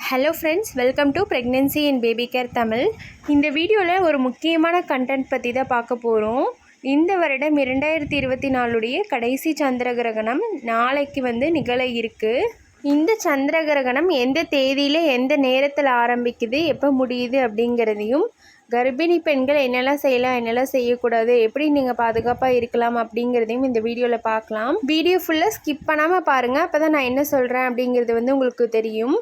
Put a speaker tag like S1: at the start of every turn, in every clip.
S1: Hello friends, welcome to pregnancy and baby care Tamil. இந்த வீடியோவில் ஒரு முக்கியமான கண்டென்ட் பற்றி தான் பார்க்க போகிறோம். இந்த வருடம் 2024 கடைசி சந்திர கிரகணம் நாளைக்கு நிகழ இருக்குது. இந்த சந்திர கிரகணம் எந்த தேதியில் எந்த நேரத்தில் ஆரம்பிக்குது, எப்போ முடியுது அப்படிங்கிறதையும், கர்ப்பிணி பெண்கள் என்னெல்லாம் செய்யலாம், என்னெல்லாம் செய்யக்கூடாது, எப்படி நீங்கள் பாதுகாப்பாக இருக்கலாம் அப்படிங்கிறதையும் இந்த வீடியோவில் பார்க்கலாம். வீடியோ ஃபுல்லாக ஸ்கிப் பண்ணாமல் பாருங்கள். அப்போ தான் நான் என்ன சொல்கிறேன் அப்படிங்கிறது உங்களுக்கு தெரியும்.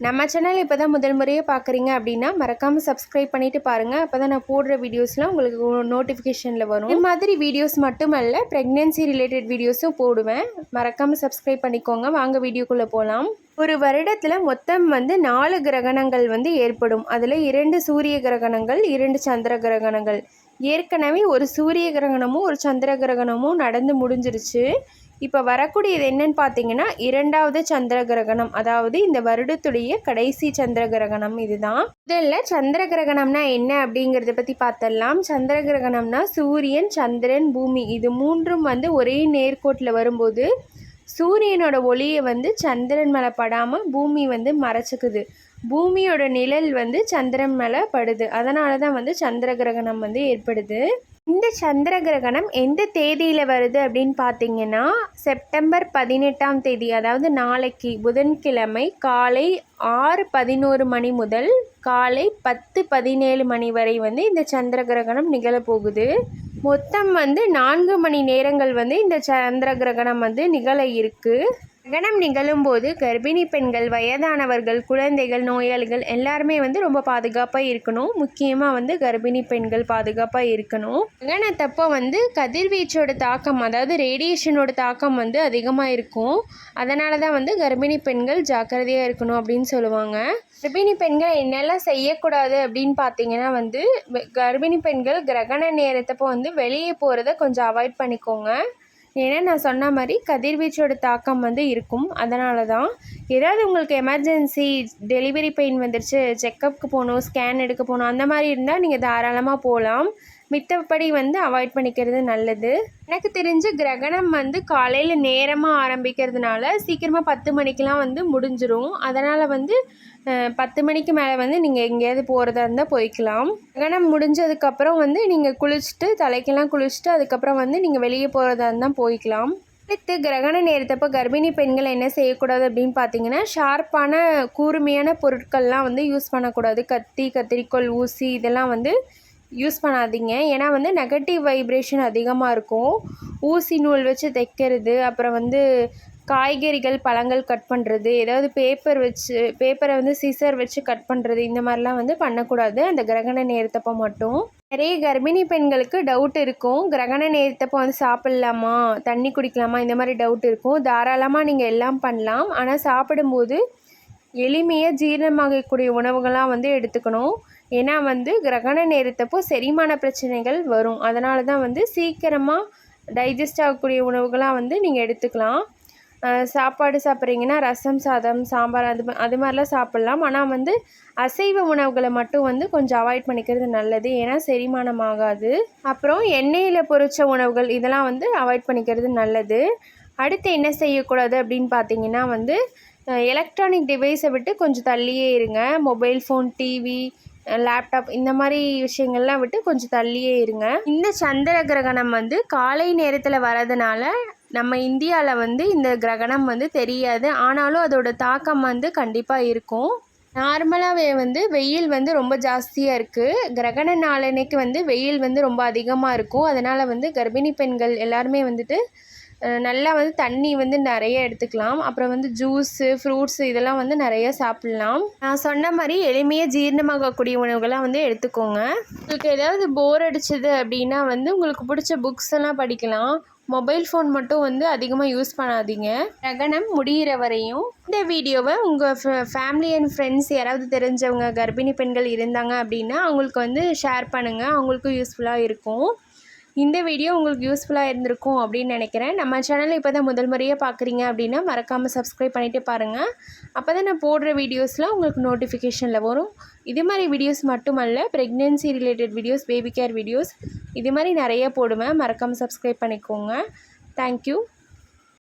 S1: நம்ம சேனல் இப்போ தான் முதல் முறையாக பார்க்குறீங்க அப்படின்னா மறக்காமல் சப்ஸ்கிரைப் பண்ணிவிட்டு பாருங்கள். அப்போ தான் நான் போடுற வீடியோஸ்லாம் உங்களுக்கு நோட்டிஃபிகேஷனில் வரும். இது மாதிரி வீடியோஸ் மட்டுமல்ல, ப்ரெக்னென்சி ரிலேட்டட் வீடியோஸும் போடுவேன். மறக்காமல் சப்ஸ்கிரைப் பண்ணிக்கோங்க. வாங்க வீடியோக்குள்ளே போகலாம். ஒரு வருடத்தில் மொத்தம் 4 கிரகணங்கள் ஏற்படும். அதில் 2 சூரிய கிரகணங்கள், 2 சந்திர கிரகணங்கள். ஏற்கனவே ஒரு சூரிய கிரகணமும் ஒரு சந்திர கிரகணமும் நடந்து முடிஞ்சிருச்சு. இப்போ வரக்கூடியது என்னன்னு பார்த்தீங்கன்னா 2வது சந்திர கிரகணம், அதாவது இந்த வருடத்துடைய கடைசி சந்திர கிரகணம் இதுதான். இதில் சந்திர கிரகணம்னா என்ன அப்படிங்கிறத பற்றி பார்த்தரலாம். சந்திர கிரகணம்னா சூரியன், சந்திரன், பூமி இது மூன்றும் ஒரே நேர்கோட்டில் வரும்போது சூரியனோட ஒளியை சந்திரன் மேலே படாமல் பூமி மறைச்சிக்குது. பூமியோட நிழல் சந்திரன் மேலே படுது. அதனால தான் சந்திர கிரகணம் ஏற்படுது. இந்த சந்திர கிரகணம் எந்த தேதியில் வருது அப்படின்னு பார்த்தீங்கன்னா செப்டம்பர் 18ஆம் தேதி, அதாவது நாளைக்கு புதன்கிழமை காலை 6:11 மணி முதல் காலை 10:17 மணி வரை இந்த சந்திர கிரகணம் நிகழப்போகுது. மொத்தம் 4 மணி நேரங்கள் இந்த சந்திர கிரகணம் நிகழ இருக்குது. கிரகணம் நிகழும்போது கர்ப்பிணி பெண்கள், வயதானவர்கள், குழந்தைகள், நோயாளிகள் எல்லாருமே ரொம்ப பாதுகாப்பாக இருக்கணும். முக்கியமாக கர்ப்பிணி பெண்கள் பாதுகாப்பாக இருக்கணும். கிரகணத்தப்போ கதிர்வீச்சோட தாக்கம், அதாவது ரேடியேஷனோட தாக்கம் அதிகமாக இருக்கும். அதனால தான் கர்ப்பிணி பெண்கள் ஜாக்கிரதையாக இருக்கணும் அப்படின்னு சொல்லுவாங்க. கர்ப்பிணி பெண்கள் என்னெல்லாம் செய்யக்கூடாது அப்படின்னு பார்த்தீங்கன்னா கர்ப்பிணி பெண்கள் கிரகண நேரத்தப்போ வெளியே போகிறத கொஞ்சம் அவாய்ட் பண்ணிக்கோங்க. ஏன்னா நான் சொன்ன மாதிரி கதிர்வீச்சோட தாக்கம் இருக்கும். அதனால தான் ஏதாவது உங்களுக்கு எமர்ஜென்சி, டெலிவரி பெயின் வந்துருச்சு, செக்கப்புக்கு போகணும், ஸ்கேன் எடுக்க போகணும், அந்த மாதிரி இருந்தால் நீங்கள் தாராளமாக போகலாம். மித்தபடி அவாய்ட் பண்ணிக்கிறது நல்லது. எனக்கு தெரிஞ்சு கிரகணம் காலையில் நேரமாக ஆரம்பிக்கிறதுனால சீக்கிரமாக 10 மணிக்கெலாம் முடிஞ்சிரும். அதனால் 10 மணிக்கு மேலே நீங்கள் எங்கேயாவது போகிறதா இருந்தால் போய்க்கலாம். கிரகணம் முடிஞ்சதுக்கப்புறம் நீங்கள் குளிச்சுட்டு, தலைக்கெல்லாம் குளிச்சுட்டு அதுக்கப்புறம் நீங்கள் வெளியே போகிறதா இருந்தால் போய்க்கலாம். அடுத்து கிரகண நேரத்தப்போ கர்ப்பிணி பெண்கள் என்ன செய்யக்கூடாது அப்படின்னு பார்த்தீங்கன்னா ஷார்ப்பான கூர்மையான பொருட்கள்லாம் யூஸ் பண்ணக்கூடாது. கத்தி, கத்திரிக்கோல், ஊசி இதெல்லாம் யூஸ் பண்ணாதீங்க. ஏன்னா நெகட்டிவ் வைப்ரேஷன் அதிகமாக இருக்கும். ஊசி நூல் வச்சு தைக்கிறது, அப்புறம் காய்கறிகள், பழங்கள் கட் பண்ணுறது, ஏதாவது பேப்பரை சிசர் வச்சு கட் பண்ணுறது, இந்த மாதிரிலாம் பண்ணக்கூடாது அந்த கிரகண நேரத்தப்போ மட்டும். நிறைய கர்ப்பிணி பெண்களுக்கு டவுட் இருக்கும், கிரகண நேரத்தப்போ சாப்பிட்லாமா, தண்ணி குடிக்கலாமா, இந்த மாதிரி டவுட் இருக்கும். தாராளமாக நீங்கள் எல்லாம் பண்ணலாம். ஆனால் சாப்பிடும்போது எளிமையாக ஜீரணமாகக்கூடிய உணவுகளாக எடுத்துக்கணும். ஏன்னா கிரகண நேரத்தப்போ செரிமான பிரச்சனைகள் வரும். அதனால தான் சீக்கிரமாக டைஜஸ்ட் ஆகக்கூடிய உணவுகளாக நீங்கள் எடுத்துக்கலாம். சாப்பாடு சாப்பிட்றீங்கன்னா ரசம், சாதம், சாம்பார் அது மாதிரிலாம் சாப்பிட்லாம். ஆனால் அசைவ உணவுகளை மட்டும் கொஞ்சம் அவாய்ட் பண்ணிக்கிறது நல்லது. ஏன்னா செரிமானம் ஆகாது. அப்புறம் எண்ணெயில் பொரிச்ச உணவுகள் இதெல்லாம் அவாய்ட் பண்ணிக்கிறது நல்லது. அடுத்து என்ன செய்யக்கூடாது அப்படின்னு பார்த்தீங்கன்னா எலக்ட்ரானிக் டிவைஸை விட்டு கொஞ்சம் தள்ளியே இருங்க. மொபைல் ஃபோன், டிவி, லேப்டாப் இந்த மாதிரி விஷயங்கள்லாம் விட்டு கொஞ்சம் தள்ளியே இருங்க. இந்த சந்திர கிரகணம் காலை நேரத்தில் வரதுனால நம்ம இந்தியாவில் இந்த கிரகணம் தெரியாது. ஆனாலும் அதோட தாக்கம் கண்டிப்பாக இருக்கும். நார்மலாகவே வெயில் ரொம்ப ஜாஸ்தியாக இருக்குது. கிரகண நாளன்னைக்கு வெயில் ரொம்ப அதிகமாக இருக்கும். அதனால் கர்ப்பிணி பெண்கள் எல்லாருமே நல்லா தண்ணி நிறைய எடுத்துக்கலாம். அப்புறம் ஜூஸு, ஃப்ரூட்ஸு இதெல்லாம் நிறைய சாப்பிட்லாம். நான் சொன்ன மாதிரி எளிமையாக ஜீரணமாகக்கூடிய உணவுகள்லாம் எடுத்துக்கோங்க. உங்களுக்கு ஏதாவது போர் அடிச்சது அப்படின்னா உங்களுக்கு பிடிச்ச புக்ஸ் எல்லாம் படிக்கலாம். மொபைல் ஃபோன் மட்டும் அதிகமாக யூஸ் பண்ணாதீங்க. கிரகணம் முடிகிற வரையும். இந்த வீடியோவை உங்கள் ஃபேமிலி அண்ட் ஃப்ரெண்ட்ஸ் யாராவது தெரிஞ்சவங்க கர்ப்பிணி பெண்கள் இருந்தாங்க அப்படின்னா அவங்களுக்கு ஷேர் பண்ணுங்கள். அவங்களுக்கும் யூஸ்ஃபுல்லாக இருக்கும். இந்த வீடியோ உங்களுக்கு யூஸ்ஃபுல்லாக இருந்திருக்கும் அப்படின்னு நினைக்கிறேன். நம்ம சேனலை இப்போ தான் முதல் முறையாக பார்க்குறீங்க அப்படின்னா மறக்காமல் சப்ஸ்கிரைப் பண்ணிவிட்டு பாருங்கள். அப்போ தான் நான் போடுற வீடியோஸ்லாம் உங்களுக்கு நோட்டிஃபிகேஷனில் வரும். இது மாதிரி வீடியோஸ் மட்டுமல்ல, pregnancy related videos, baby care videos இது மாதிரி நிறைய போடுவேன். மறக்காமல் சப்ஸ்கிரைப் பண்ணிக்கோங்க. தேங்க்யூ.